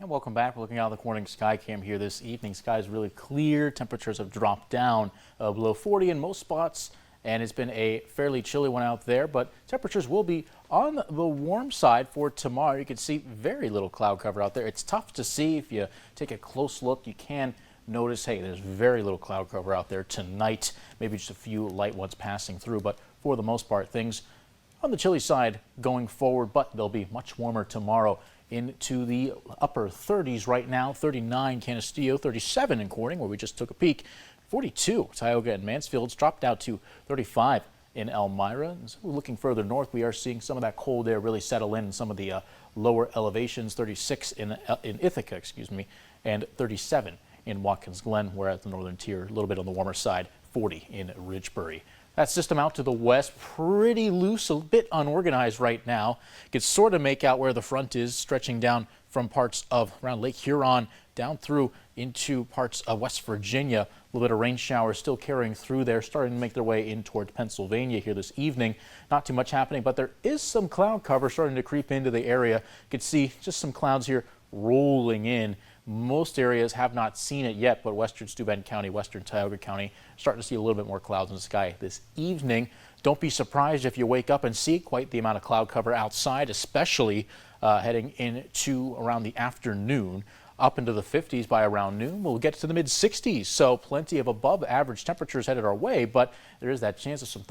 And welcome back. We're looking out of the Corning Sky Cam here this evening. Sky is really clear. Temperatures have dropped down below 40 in most spots, and it's been a fairly chilly one out there, but temperatures will be on the warm side for tomorrow. You can see very little cloud cover out there. It's tough to see. If you take a close look, you can notice, hey, there's very little cloud cover out there tonight. Maybe just a few light ones passing through, but for the most part, things on the chilly side going forward, but they'll be much warmer tomorrow into the upper 30s right now. 39 Canastillo, 37 in Corning, where we just took a peek. 42 Tioga and Mansfield's dropped out to 35 in Elmira. And so looking further north, we are seeing some of that cold air really settle in some of the lower elevations. 36 in Ithaca, and 37 in Watkins Glen. We're at the northern tier, a little bit on the warmer side. 40 in Ridgebury. That system out to the west, pretty loose, a bit unorganized right now. You can sort of make out where the front is, stretching down from parts of around Lake Huron down through into parts of West Virginia. A little bit of rain showers still carrying through there, starting to make their way in toward Pennsylvania here this evening. Not too much happening, but there is some cloud cover starting to creep into the area. You can see just some clouds here rolling in. Most areas have not seen it yet, but western Steuben County, western Tioga County, starting to see a little bit more clouds in the sky this evening. Don't be surprised if you wake up and see quite the amount of cloud cover outside, especially heading into around the afternoon. Up into the 50s by around noon. We'll get to the mid 60s, so plenty of above average temperatures headed our way, but there is that chance of some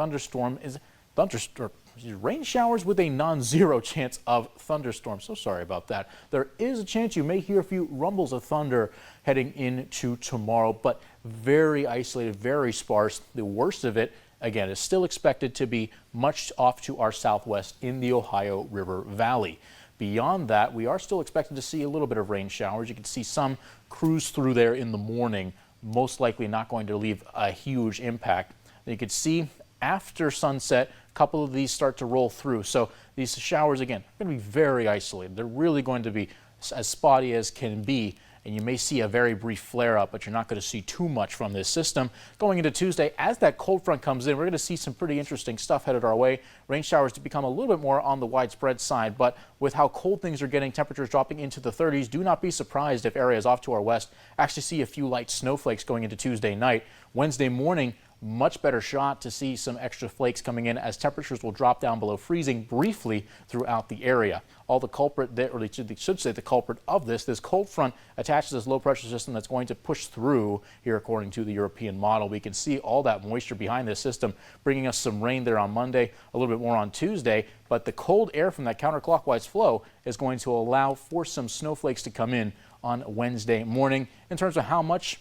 rain showers with a non-zero chance of thunderstorms. So sorry about that. There is a chance you may hear a few rumbles of thunder heading into tomorrow, but very isolated, very sparse. The worst of it, again, is still expected to be much off to our southwest in the Ohio River Valley. Beyond that, we are still expected to see a little bit of rain showers. You can see some cruise through there in the morning, most likely not going to leave a huge impact. You can see after sunset, a couple of these start to roll through. So these showers, again, are going to be very isolated. They're really going to be as spotty as can be. And you may see a very brief flare-up, but you're not going to see too much from this system. Going into Tuesday, as that cold front comes in, we're going to see some pretty interesting stuff headed our way. Rain showers to become a little bit more on the widespread side, but with how cold things are getting, temperatures dropping into the 30s, do not be surprised if areas off to our west actually see a few light snowflakes going into Tuesday night. Wednesday morning, much better shot to see some extra flakes coming in as temperatures will drop down below freezing briefly throughout the area. All the culprit there, or they should say the culprit of this cold front attaches this low pressure system that's going to push through here according to the European model. We can see all that moisture behind this system bringing us some rain there on Monday, a little bit more on Tuesday, but the cold air from that counterclockwise flow is going to allow for some snowflakes to come in on Wednesday morning. In terms of how much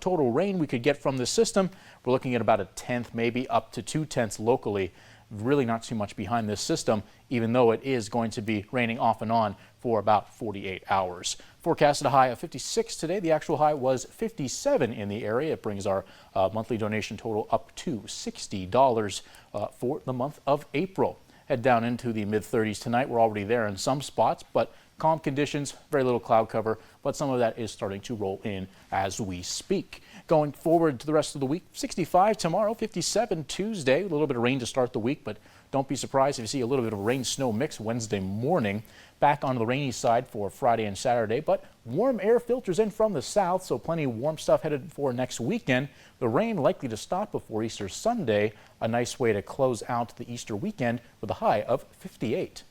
total rain we could get from this system, we're looking at about a tenth, maybe up to 2/10 locally. Really not too much behind this system, even though it is going to be raining off and on for about 48 hours. Forecasted a high of 56 today. The actual high was 57 in the area. It brings our monthly donation total up to $60 for the month of April. Head down into the mid 30s tonight. We're already there in some spots, but calm conditions, very little cloud cover, but some of that is starting to roll in as we speak. Going forward to the rest of the week, 65 tomorrow, 57 Tuesday, a little bit of rain to start the week, but don't be surprised if you see a little bit of rain-snow mix Wednesday morning. Back on the rainy side for Friday and Saturday, but warm air filters in from the south, so plenty of warm stuff headed for next weekend. The rain likely to stop before Easter Sunday, a nice way to close out the Easter weekend with a high of 58.